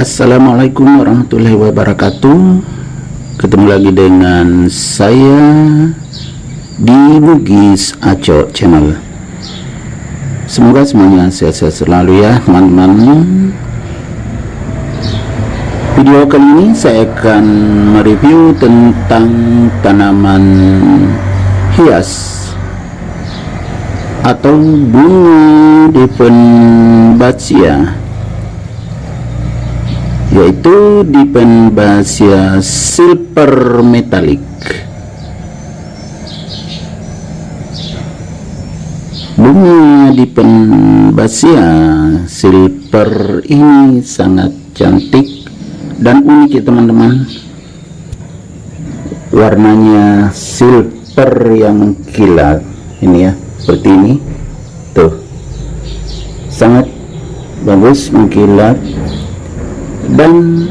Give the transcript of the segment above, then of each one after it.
Assalamualaikum warahmatullahi wabarakatuh. Ketemu lagi dengan saya di Bugis Aco Channel. Semoga semuanya sehat-sehat selalu ya teman-teman. Video kali ini saya akan mereview tentang tanaman hias atau bunga Dieffenbachia, yaitu Dieffenbachia silver metallic. Bunga Dieffenbachia silver ini sangat cantik dan unik ya teman-teman. Warnanya silver yang kilat ini ya, seperti ini tuh, sangat bagus mengkilat. Dan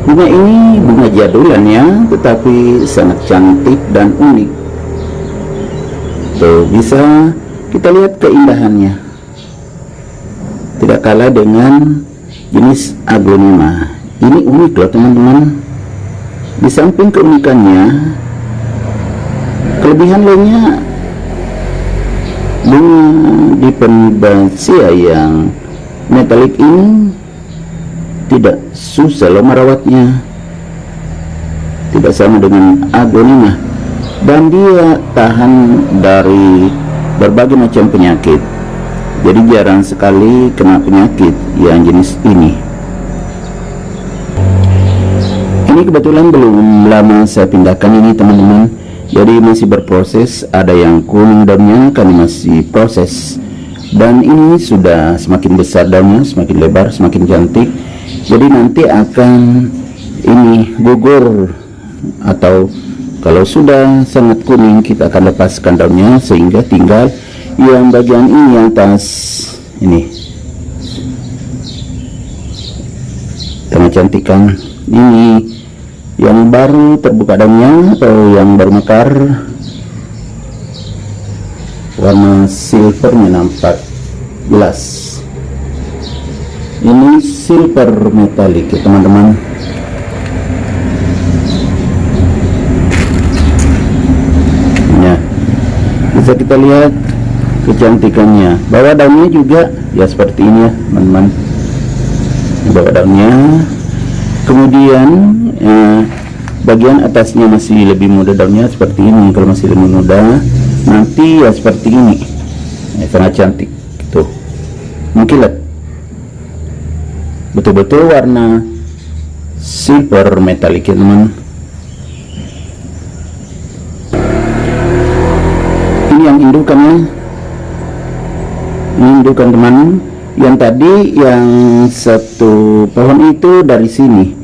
bunga ini bunga jadulan ya, tetapi sangat cantik dan unik. Tuh, bisa kita lihat keindahannya, tidak kalah dengan jenis aglonema. Ini unik loh teman-teman. Di samping keunikannya, kelebihan lainnya, bunga Dieffenbachia yang metalik ini tidak susah loh merawatnya, tidak sama dengan aglonema, dan dia tahan dari berbagai macam penyakit. Jadi jarang sekali kena penyakit yang jenis ini. Ini kebetulan belum lama saya pindahkan ini teman-teman, jadi masih berproses. Ada yang kuning daunnya karena masih proses, dan ini sudah semakin besar daunnya, semakin lebar, semakin cantik. Jadi nanti akan ini gugur, atau kalau sudah sangat kuning kita akan lepaskan daunnya, sehingga tinggal yang bagian ini yang atas ini. Sangat cantik kan ini, yang baru terbuka daunnya atau yang baru mekar. Warna silvernya nampak jelas. Ini silver metallic ya teman-teman. Ya, bisa kita lihat kecantikannya. Bawah daunnya juga ya seperti ini ya teman-teman. Bawah daunnya, kemudian bagian atasnya masih lebih muda daunnya seperti ini. Kalau masih lebih muda, nanti ya seperti ini ya, sangat cantik tuh, mengkilat. Betul-betul warna silver metallic ya teman. Ini yang indukannya, ini indukan teman. Yang tadi yang satu pohon itu dari sini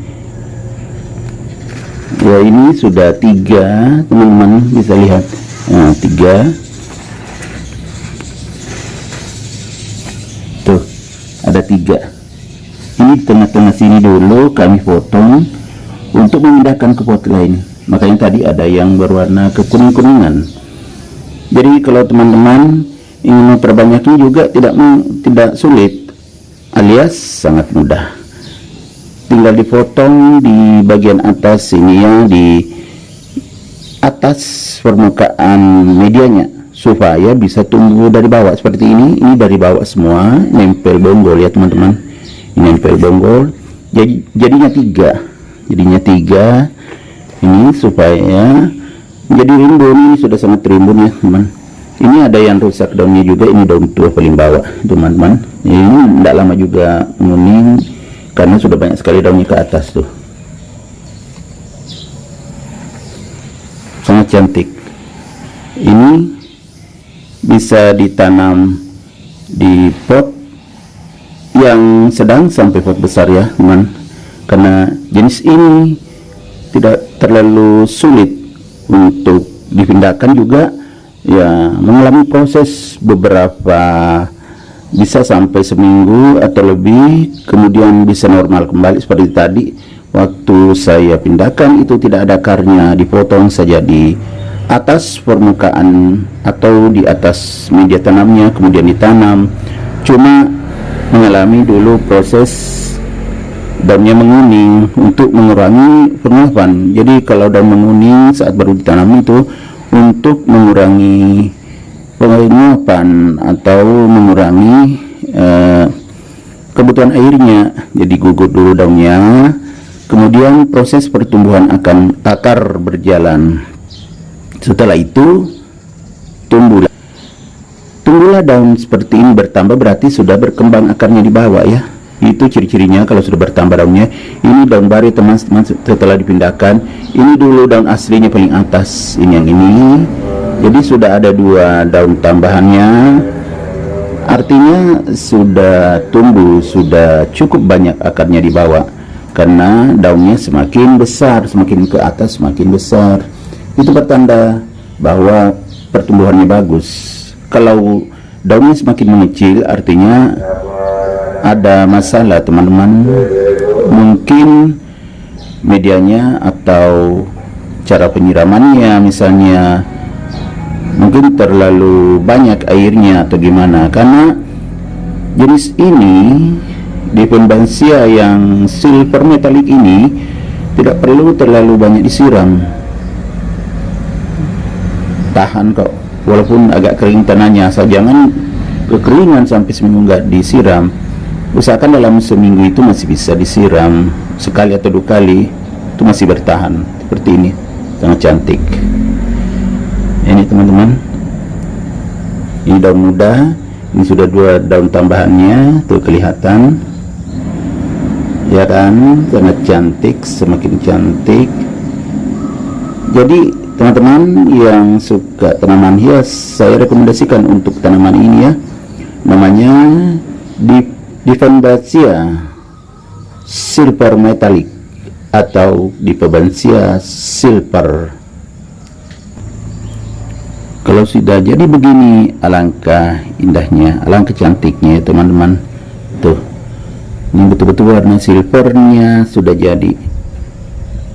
ya, ini sudah 3 teman-teman, bisa lihat. Nah, 3 tuh, ada 3. Ini di tengah-tengah sini dulu kami potong untuk memindahkan ke pot lain. Makanya tadi ada yang berwarna kekuning-kuningan. Jadi kalau teman-teman ingin memperbanyaknya juga tidak sulit, alias sangat mudah. Tinggal dipotong di bagian atas sini ya, di atas permukaan medianya, supaya bisa tumbuh dari bawah seperti ini. Ini dari bawah semua, nempel bonggol ya teman-teman. Ini nempel bonggol, jadinya 3. Jadinya 3 ini supaya menjadi rimbun. Ini sudah sangat rimbun ya teman. Ini ada yang rusak daunnya juga. Ini daun tua paling bawah teman-teman. Ini tidak lama juga menguning karena sudah banyak sekali daunnya ke atas tuh. Sangat cantik. Ini bisa ditanam di pot yang sedang sampai pot besar ya teman, karena jenis ini tidak terlalu sulit untuk dipindahkan juga ya, mengalami proses beberapa, bisa sampai seminggu atau lebih, kemudian bisa normal kembali seperti tadi. Waktu saya pindahkan itu tidak ada akarnya, dipotong saja di atas permukaan atau di atas media tanamnya, kemudian ditanam. Cuma mengalami dulu proses daunnya menguning untuk mengurangi penguapan. Jadi kalau daun menguning saat baru ditanam itu untuk mengurangi penguapan atau mengurangi kebutuhan airnya. Jadi gugut dulu daunnya, kemudian proses pertumbuhan akan akar berjalan. Setelah itu tumbuhlah daun seperti ini bertambah, berarti sudah berkembang akarnya di bawah ya. Itu ciri-cirinya kalau sudah bertambah daunnya. Ini daun baru teman-teman setelah dipindahkan. Ini dulu daun aslinya paling atas, ini yang ini. Jadi sudah ada 2 daun tambahannya, artinya sudah tumbuh, sudah cukup banyak akarnya di bawah, karena daunnya semakin besar, semakin ke atas semakin besar. Itu pertanda bahwa pertumbuhannya bagus. Kalau daunnya semakin mengecil, artinya ada masalah teman-teman. Mungkin medianya atau cara penyiramannya misalnya mungkin terlalu banyak airnya atau gimana, karena jenis ini Diplobancia yang silver metalik ini tidak perlu terlalu banyak disiram, tahan kok, walaupun agak kering tanahnya, asal jangan kekeringan sampai seminggu nggak disiram. Usahakan dalam seminggu itu masih bisa disiram sekali atau 2 kali, itu masih bertahan. Seperti ini, sangat cantik. Ini teman-teman, ini daun muda, ini sudah 2 daun tambahannya, tuh kelihatan ya kan, sangat cantik, semakin cantik. Jadi teman-teman yang suka tanaman hias, saya rekomendasikan untuk tanaman ini ya, namanya Diplobancia silver metallic atau Diplobancia silver. Kalau sudah jadi begini, alangkah indahnya, alangkah cantiknya ya teman-teman. Tuh, ini betul-betul warna silvernya sudah jadi.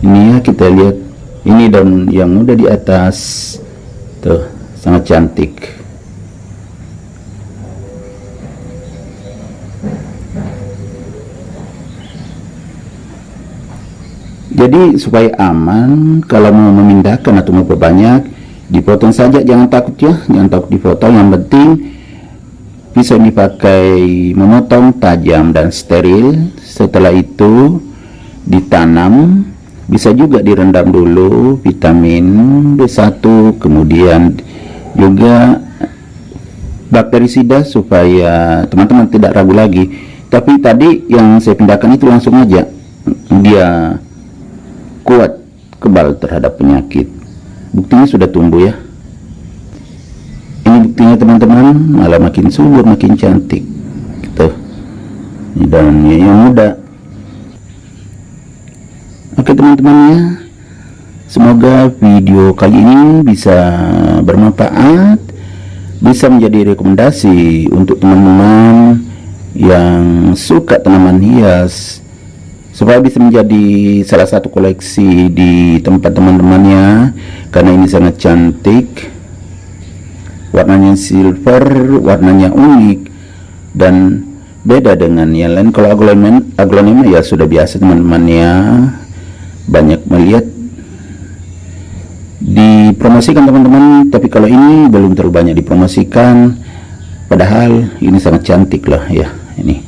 Ini ya, kita lihat, ini daun yang muda di atas, tuh sangat cantik. Jadi supaya aman, kalau mau memindahkan atau mau perbanyak, dipotong saja, jangan takut ya, jangan takut dipotong. Yang penting pisau dipakai memotong tajam dan steril. Setelah itu ditanam, bisa juga direndam dulu vitamin B1, kemudian juga bakterisida supaya teman-teman tidak ragu lagi. Tapi tadi yang saya pindahkan itu langsung aja, dia kuat, kebal terhadap penyakit. Buktinya sudah tumbuh ya. Ini buktinya teman-teman, malah makin subur, makin cantik gitu. Ini daunnya yang muda. Oke teman-teman ya, semoga video kali ini bisa bermanfaat, bisa menjadi rekomendasi untuk teman-teman yang suka tanaman hias, supaya bisa menjadi salah satu koleksi di tempat teman-temannya, karena ini sangat cantik, warnanya silver, warnanya unik dan beda dengan yang lain. Kalau aglonema ya sudah biasa teman-temannya, banyak melihat dipromosikan teman-teman, tapi kalau ini belum terlalu banyak dipromosikan, padahal ini sangat cantik lah ya. Ini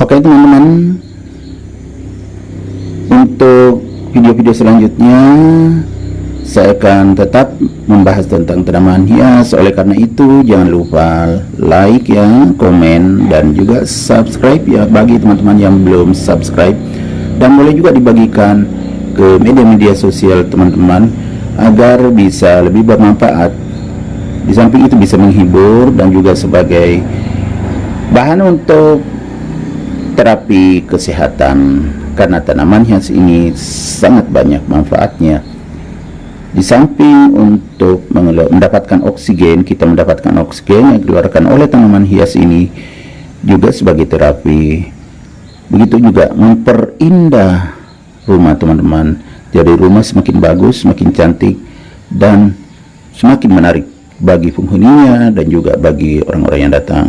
oke teman-teman, untuk video-video selanjutnya saya akan tetap membahas tentang tanaman hias. Oleh karena itu jangan lupa like ya, komen, dan juga subscribe ya bagi teman-teman yang belum subscribe, dan boleh juga dibagikan ke media-media sosial teman-teman agar bisa lebih bermanfaat. Di samping itu bisa menghibur dan juga sebagai bahan untuk terapi kesehatan, karena tanaman hias ini sangat banyak manfaatnya. Di samping untuk mendapatkan oksigen, kita mendapatkan oksigen yang dikeluarkan oleh tanaman hias ini juga sebagai terapi. Begitu juga memperindah rumah teman-teman, jadi rumah semakin bagus, semakin cantik, dan semakin menarik bagi penghuninya dan juga bagi orang-orang yang datang.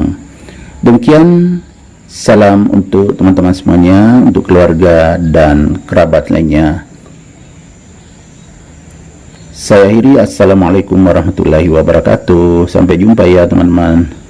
Demikian, salam untuk teman-teman semuanya, untuk keluarga dan kerabat lainnya. Saya akhiri, assalamualaikum warahmatullahi wabarakatuh. Sampai jumpa ya teman-teman.